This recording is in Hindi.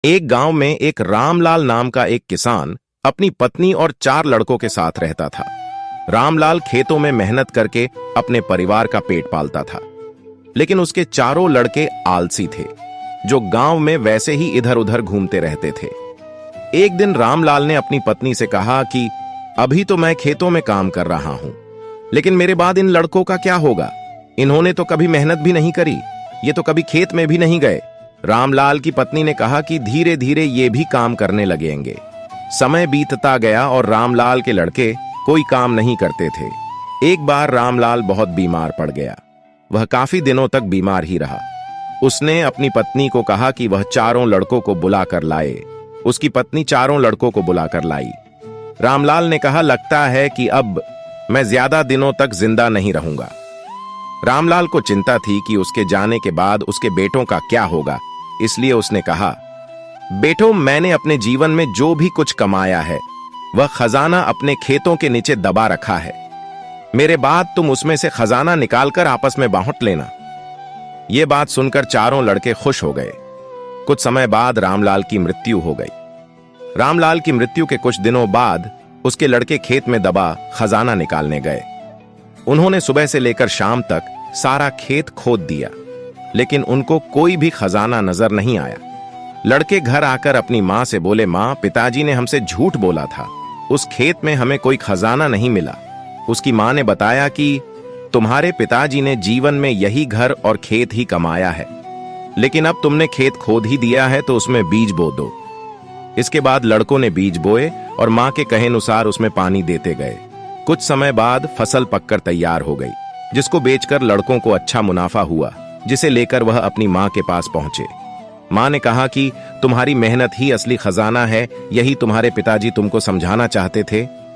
एक गांव में एक रामलाल नाम का एक किसान अपनी पत्नी और 4 लड़कों के साथ रहता था। रामलाल खेतों में मेहनत करके अपने परिवार का पेट पालता था, लेकिन उसके चारों लड़के आलसी थे, जो गांव में वैसे ही इधर उधर घूमते रहते थे। एक दिन रामलाल ने अपनी पत्नी से कहा कि अभी तो मैं खेतों में काम कर रहा हूं, लेकिन मेरे बाद इन लड़कों का क्या होगा? इन्होंने तो कभी मेहनत भी नहीं करी, ये तो कभी खेत में भी नहीं गए। रामलाल की पत्नी ने कहा कि धीरे धीरे ये भी काम करने लगेंगे। समय बीतता गया और रामलाल के लड़के कोई काम नहीं करते थे। एक बार रामलाल बहुत बीमार पड़ गया। वह काफी दिनों तक बीमार ही रहा। उसने अपनी पत्नी को कहा कि वह चारों लड़कों को बुलाकर लाए। उसकी पत्नी चारों लड़कों को बुलाकर लाई। रामलाल ने कहा, लगता है कि अब मैं ज्यादा दिनों तक जिंदा नहीं रहूंगा। रामलाल को चिंता थी कि उसके जाने के बाद उसके बेटों का क्या होगा, इसलिए उसने कहा, बेटो, मैंने अपने जीवन में जो भी कुछ कमाया है वह खजाना अपने खेतों के नीचे दबा रखा है। मेरे बाद तुम उसमें से खजाना निकालकर आपस में बांट लेना। यह बात सुनकर चारों लड़के खुश हो गए। कुछ समय बाद रामलाल की मृत्यु हो गई। रामलाल की मृत्यु के कुछ दिनों बाद उसके लड़के खेत में दबा खजाना निकालने गए। उन्होंने सुबह से लेकर शाम तक सारा खेत खोद दिया, लेकिन उनको कोई भी खजाना नजर नहीं आया। लड़के घर आकर अपनी मां से बोले, मां, पिताजी ने हमसे झूठ बोला था, उस खेत में हमें कोई खजाना नहीं मिला। उसकी मां ने बताया कि तुम्हारे पिताजी ने जीवन में यही घर और खेत ही कमाया है, लेकिन अब तुमने खेत खोद ही दिया है तो उसमें बीज बो दो। इसके बाद लड़कों ने बीज बोए और मां के कहे अनुसार उसमें पानी देते गए। कुछ समय बाद फसल पककर तैयार हो गई, जिसको बेचकर लड़कों को अच्छा मुनाफा हुआ, जिसे लेकर वह अपनी मां के पास पहुंचे। मां ने कहा कि तुम्हारी मेहनत ही असली खजाना है, यही तुम्हारे पिताजी तुमको समझाना चाहते थे।